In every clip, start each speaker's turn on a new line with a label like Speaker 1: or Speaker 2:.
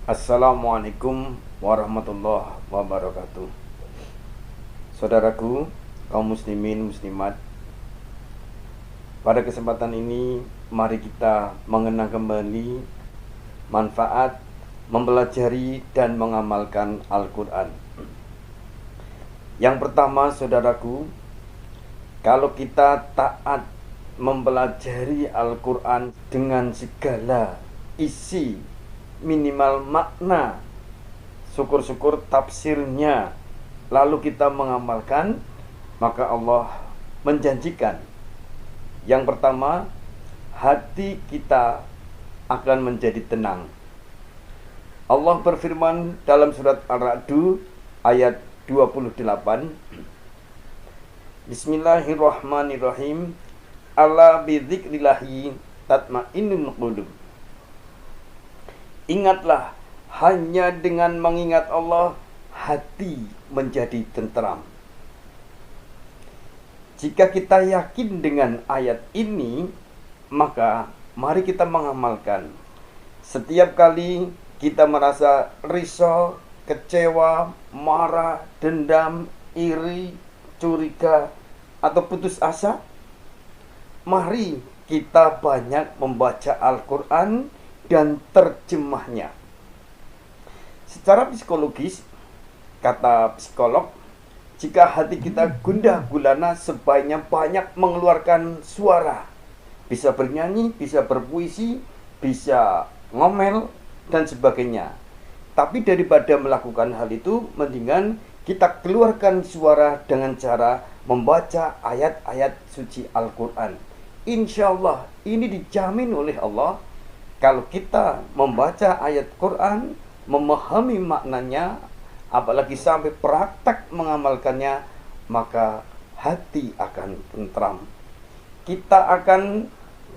Speaker 1: Assalamualaikum warahmatullahi wabarakatuh. Saudaraku, kaum muslimin muslimat, pada kesempatan ini mari kita mengenang kembali manfaat mempelajari dan mengamalkan Al-Quran. Yang pertama, saudaraku, kalau kita taat mempelajari Al-Quran dengan segala isi, minimal makna, syukur-syukur tafsirnya, lalu kita mengamalkan, maka Allah menjanjikan, yang pertama, hati kita akan menjadi tenang. Allah berfirman dalam surat Ar-Ra'd ayat 28, Bismillahirrahmanirrahim, Ala bidzikrillahi tatmainnul qulub. Ingatlah, hanya dengan mengingat Allah, hati menjadi tenteram. Jika kita yakin dengan ayat ini, maka mari kita mengamalkan. Setiap kali kita merasa risau, kecewa, marah, dendam, iri, curiga, atau putus asa, mari kita banyak membaca Al-Quran dan terjemahnya. Secara psikologis, kata psikolog, jika hati kita gundah gulana, sebaiknya banyak mengeluarkan suara. Bisa bernyanyi, bisa berpuisi, bisa ngomel, dan sebagainya. Tapi daripada melakukan hal itu, mendingan kita keluarkan suara dengan cara membaca ayat-ayat suci Al-Quran. Insya Allah, ini dijamin oleh Allah. Kalau kita membaca ayat Quran, memahami maknanya, apalagi sampai praktek mengamalkannya, maka hati akan tentram. Kita akan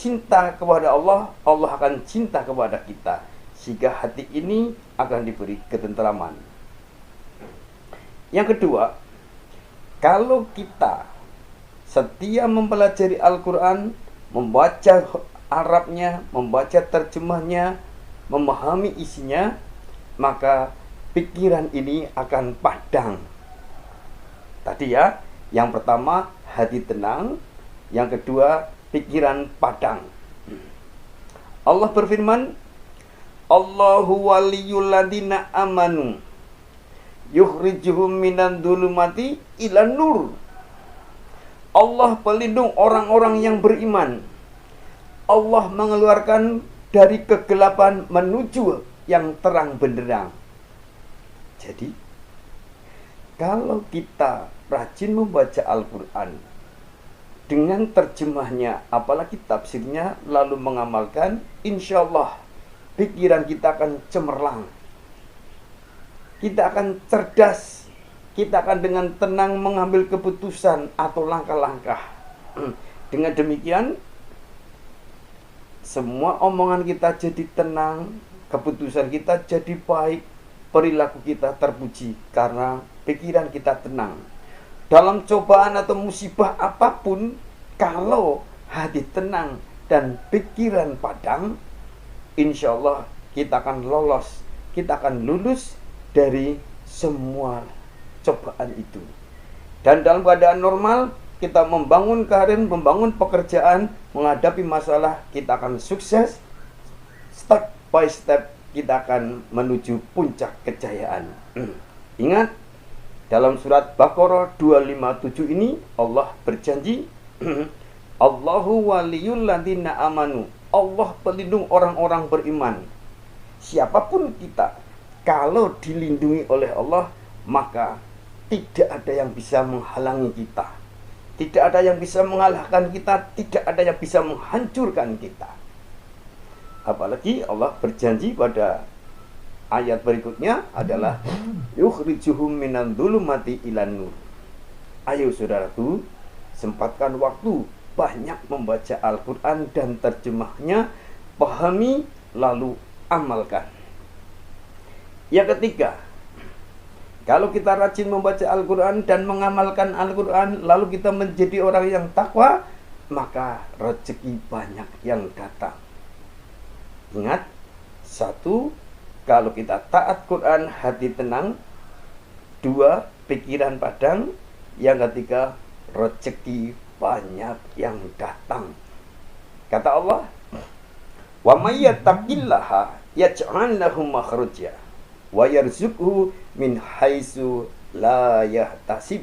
Speaker 1: cinta kepada Allah, Allah akan cinta kepada kita, sehingga hati ini akan diberi ketentraman. Yang kedua, kalau kita setia mempelajari Al-Quran, membaca Arabnya, membaca terjemahnya, memahami isinya, maka pikiran ini akan padang. Tadi ya, yang pertama hati tenang, yang kedua pikiran padang. Allah berfirman, Allahu waliyul ladina amanu yukhrijuhum minan dhulumati ilan nur. Allah pelindung orang-orang yang beriman. Allah mengeluarkan dari kegelapan menuju yang terang benderang. Jadi, kalau kita rajin membaca Al-Quran dengan terjemahnya, apalagi tafsirnya, lalu mengamalkan, insya Allah pikiran kita akan cemerlang. Kita akan cerdas. Kita akan dengan tenang mengambil keputusan atau langkah-langkah. Dengan demikian, semua omongan kita jadi tenang, keputusan kita jadi baik, perilaku kita terpuji karena pikiran kita tenang. Dalam cobaan atau musibah apapun, kalau hati tenang dan pikiran padang, insya Allah kita akan lolos, kita akan lulus dari semua cobaan itu. Dan dalam keadaan normal, kita membangun karir, membangun pekerjaan, menghadapi masalah, kita akan sukses. Step by step kita akan menuju puncak kejayaan. Ingat, dalam surat Baqarah 257 ini Allah berjanji, Allahu waliyul ladina amanu. Allah pelindung orang-orang beriman. Siapapun kita, kalau dilindungi oleh Allah, maka tidak ada yang bisa menghalangi kita. Tidak ada yang bisa mengalahkan kita, tidak ada yang bisa menghancurkan kita. Apalagi Allah berjanji pada ayat berikutnya adalah yukhrijuhum minan dhulumati ilan nur. Ayo saudaraku, sempatkan waktu banyak membaca Al-Quran dan terjemahnya, pahami lalu amalkan. Yang ketiga, kalau kita rajin membaca Al-Quran dan mengamalkan Al-Quran, lalu kita menjadi orang yang takwa, maka rezeki banyak yang datang. Ingat, satu, kalau kita taat Quran, hati tenang. 2, pikiran padang. Yang ketiga, rezeki banyak yang datang. Kata Allah, wa may yattaqillaha yaj'al lahu makhraja wa yarzuqhu min haitsu la yahtasib.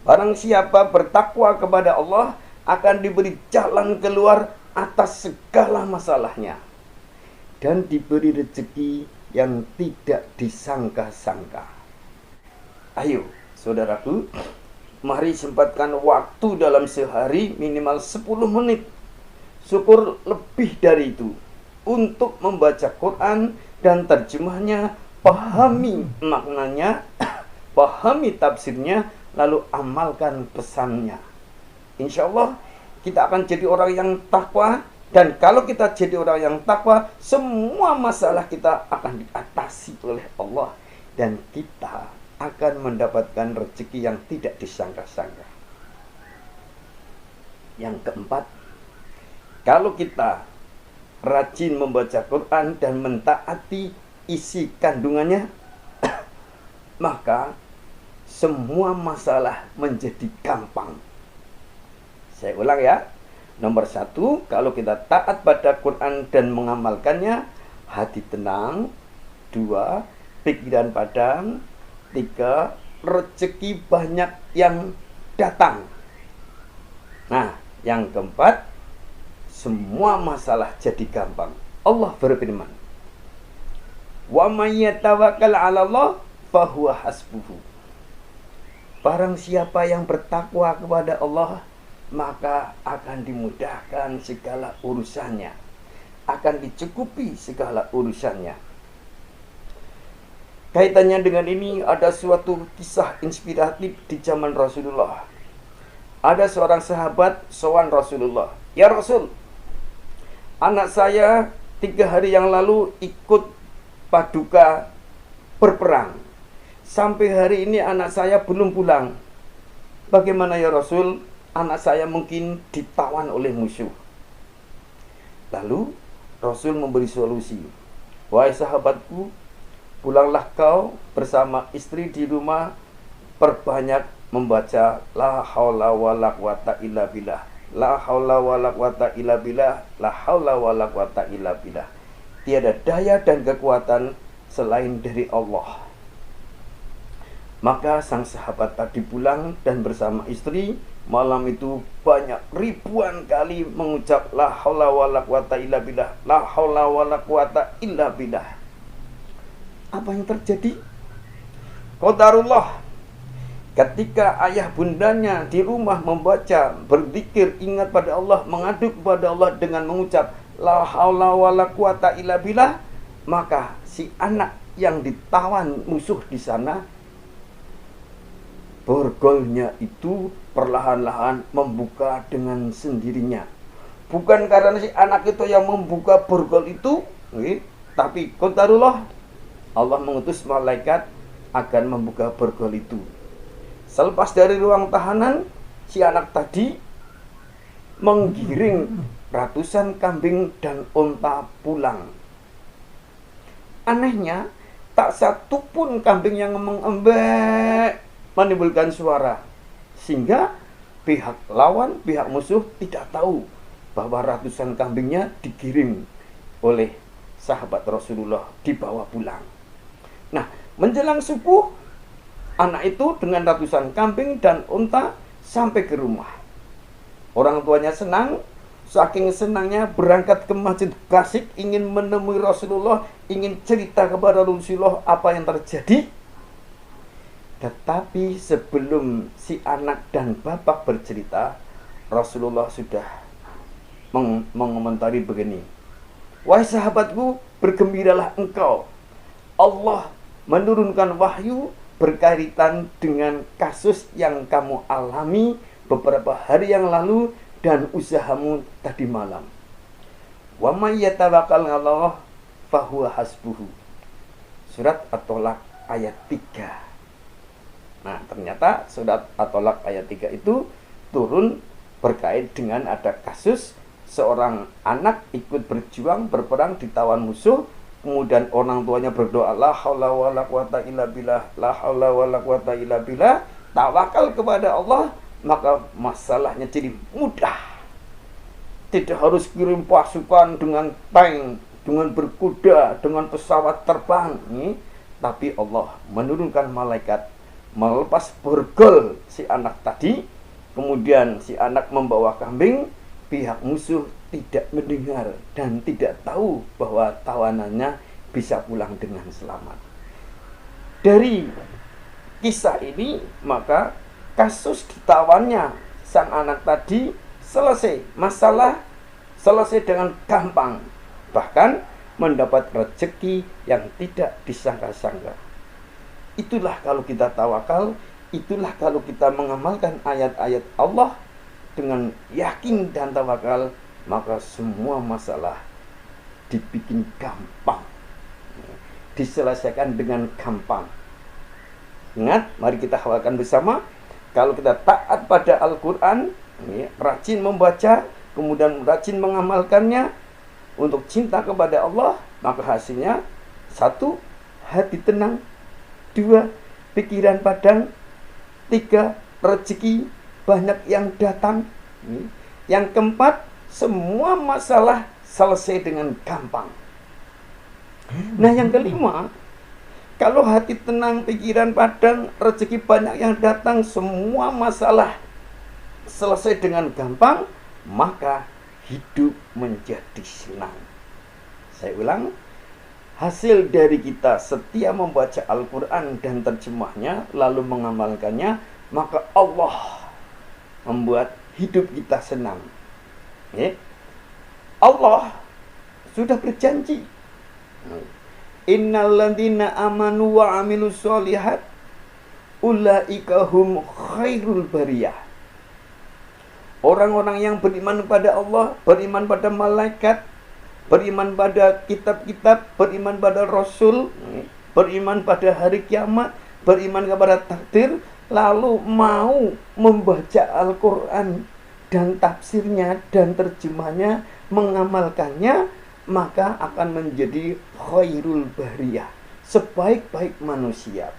Speaker 1: Barang siapa bertakwa kepada Allah akan diberi jalan keluar atas segala masalahnya dan diberi rezeki yang tidak disangka-sangka. Ayo, saudaraku, mari sempatkan waktu dalam sehari minimal 10 menit. Syukur lebih dari itu untuk membaca Quran dan terjemahnya, pahami maknanya, pahami tafsirnya, lalu amalkan pesannya. Insya Allah kita akan jadi orang yang takwa. Dan kalau kita jadi orang yang takwa, semua masalah kita akan diatasi oleh Allah. Dan kita akan mendapatkan rezeki yang tidak disangka-sangka. Yang keempat, kalau kita rajin membaca Quran dan mentaati isi kandungannya, maka semua masalah menjadi gampang. Saya ulang ya. Nomor 1, kalau kita taat pada Quran dan mengamalkannya, hati tenang. 2, pikiran padang. 3, rezeki banyak yang datang. Nah, yang keempat, semua masalah jadi gampang. Allah berfirman, wa may yatawakkal 'ala Allah fahuwa hasbuhu. Barang siapa yang bertakwa kepada Allah, maka akan dimudahkan segala urusannya, akan dicukupi segala urusannya. Kaitannya dengan ini, ada suatu kisah inspiratif di zaman Rasulullah. Ada seorang sahabat sowan Rasulullah, ya Rasul, anak saya 3 hari yang lalu ikut paduka berperang. Sampai hari ini anak saya belum pulang. Bagaimana ya Rasul? Anak saya mungkin ditawan oleh musuh. Lalu Rasul memberi solusi. Wahai sahabatku, pulanglah kau bersama istri di rumah, perbanyak membaca la haula wala quwata illa billah. La haula wala quwata illa billah. La haula wala quwata illa billah. Tiada daya dan kekuatan selain dari Allah. Maka sang sahabat tadi pulang dan bersama istri malam itu banyak ribuan kali mengucap la haula wala quwata illa billah, la haula wala quwata illa billah. Apa yang terjadi? Qadarullah. Ketika ayah bundanya di rumah membaca, berzikir, ingat pada Allah, mengadu kepada Allah dengan mengucap la haula wala quwata illa billah, maka si anak yang ditawan musuh di sana, borgolnya itu perlahan-lahan membuka dengan sendirinya. Bukan karena si anak itu yang membuka borgol itu, tapi qadarullah, Allah mengutus malaikat akan membuka borgol itu. Selepas dari ruang tahanan, si anak tadi menggiring ratusan kambing dan unta pulang. Anehnya, tak satu pun kambing yang mengembek menimbulkan suara, sehingga pihak lawan, pihak musuh tidak tahu bahwa ratusan kambingnya digiring oleh sahabat Rasulullah dibawa pulang. Nah, menjelang subuh, anak itu dengan ratusan kambing dan unta sampai ke rumah. Orang tuanya senang, saking senangnya berangkat ke Masjid Qasik, ingin menemui Rasulullah, ingin cerita kepada Rasulullah apa yang terjadi. Tetapi sebelum si anak dan bapak bercerita, Rasulullah sudah mengomentari begini. Wahai sahabatku, bergembiralah engkau. Allah menurunkan wahyu berkaitan dengan kasus yang kamu alami beberapa hari yang lalu dan usahamu tadi malam. Wa may yatawakkal 'ala Allah fahuwa hasbuhu. Surat At-Tolak ayat 3. Nah, ternyata surat At-Tolak ayat 3 itu turun berkait dengan ada kasus seorang anak ikut berjuang berperang ditawan musuh, kemudian orang tuanya berdoa la haula wala quwata illa billah, la haula wala quwata illa billah, tawakal kepada Allah, maka masalahnya jadi mudah. Tidak harus kirim pasukan dengan tank, dengan berkuda, dengan pesawat terbang, tapi Allah menurunkan malaikat, melepas borgol si anak tadi, kemudian si anak membawa kambing, pihak musuh tidak mendengar dan tidak tahu bahwa tawanannya bisa pulang dengan selamat. Dari kisah ini maka kasus ditawannya sang anak tadi selesai, masalah selesai dengan gampang, bahkan mendapat rezeki yang tidak disangka-sangka. Itulah kalau kita tawakal, itulah kalau kita mengamalkan ayat-ayat Allah dengan yakin dan tawakal, maka semua masalah dibikin gampang, diselesaikan dengan gampang. Ingat, mari kita hafalkan bersama. Kalau kita taat pada Al-Quran, rajin membaca, kemudian rajin mengamalkannya untuk cinta kepada Allah, maka hasilnya 1. Hati tenang, 2. Pikiran padang, 3. Rezeki banyak yang datang, yang keempat, semua masalah selesai dengan gampang. Nah, yang kelima, kalau hati tenang, pikiran padang, rezeki banyak yang datang, semua masalah selesai dengan gampang, maka hidup menjadi senang. Saya ulang, hasil dari kita setia membaca Al-Quran dan terjemahnya, lalu mengamalkannya, maka Allah membuat hidup kita senang. Allah sudah berjanji, innal ladzina amanu wa amilus solihat ulaika hum khairul bariyah. Orang-orang yang beriman kepada Allah, beriman pada malaikat, beriman pada kitab-kitab, beriman pada Rasul, beriman pada hari kiamat, beriman kepada takdir, lalu mau membaca Al-Quran dan tafsirnya dan terjemahnya, mengamalkannya, maka akan menjadi khairul bariyah, sebaik-baik manusia.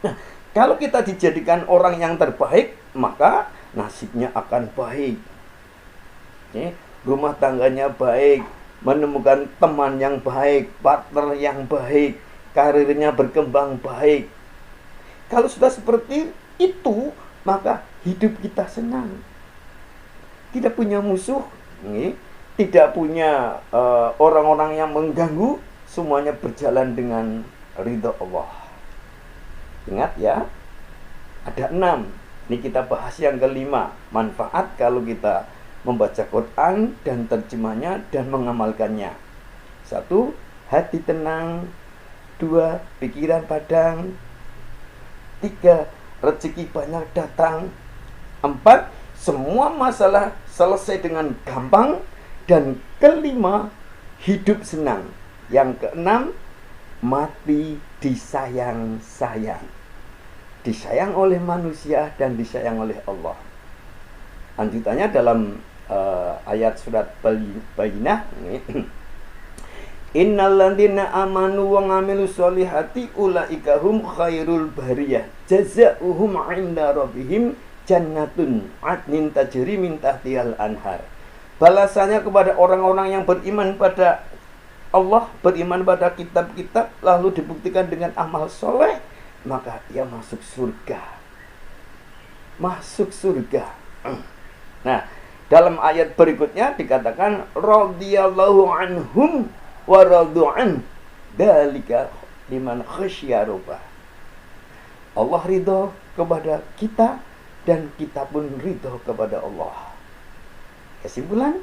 Speaker 1: Nah, kalau kita dijadikan orang yang terbaik, maka nasibnya akan baik. Rumah tangganya baik, menemukan teman yang baik, partner yang baik, karirnya berkembang baik. Kalau sudah seperti itu, maka hidup kita senang. Tidak punya musuh, tidak punya orang-orang yang mengganggu, semuanya berjalan dengan ridha Allah. Ingat ya, ada 6. Ini kita bahas yang kelima, manfaat kalau kita membaca Quran dan terjemahnya dan mengamalkannya. 1. Hati tenang. 2. Pikiran padang. 3. Rezeki banyak datang. 4. Semua masalah selesai dengan gampang. Dan kelima, hidup senang. Yang keenam, mati disayang-sayang. Disayang oleh manusia dan disayang oleh Allah. Lanjutannya dalam ayat surat Bayyinah, innal ladzina amanu wa ngamilus solihati ulaika hum khairul bariyah jazaohum 'inda rabbihim jannatun adnin tajri min tahtihal anhar. Balasannya kepada orang-orang yang beriman pada Allah, beriman pada kitab-kitab, lalu dibuktikan dengan amal soleh, maka ia masuk surga. Masuk surga. Nah, dalam ayat berikutnya dikatakan radhiyallahu anhum wa radu'an dzalika liman khasyya rabbah. Allah ridho kepada kita dan kita pun ridho kepada Allah. Kesimpulan,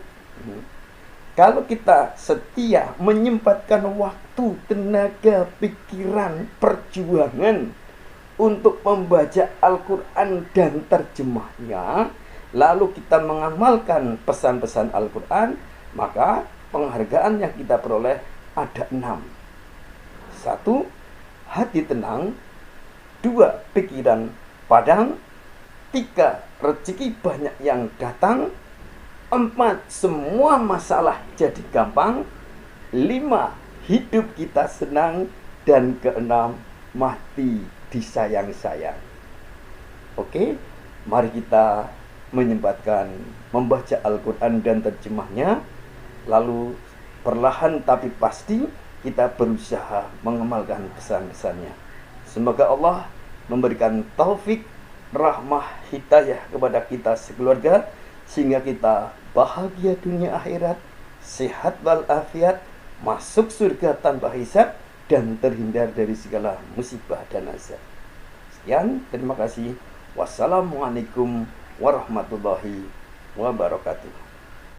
Speaker 1: kalau kita setia menyempatkan waktu, tenaga, pikiran, perjuangan untuk membaca Al-Quran dan terjemahnya, lalu kita mengamalkan pesan-pesan Al-Quran, maka penghargaan yang kita peroleh ada 6. 1. Hati tenang. 2. Pikiran padang. 3. Rezeki banyak yang datang. 4. Semua masalah jadi gampang. 5. hidup kita senang. Dan keenam, mati disayang-sayang. Oke, mari kita menyempatkan membaca Al-Quran dan terjemahnya. Lalu perlahan tapi pasti kita berusaha mengamalkan pesan-pesannya. Semoga Allah memberikan taufik, rahmah, hidayah kepada kita sekeluarga, sehingga kita bahagia dunia akhirat, sehat walafiat, masuk surga tanpa hisab, dan terhindar dari segala musibah dan azab. Sekian, terima kasih. Wassalamualaikum warahmatullahi wabarakatuh.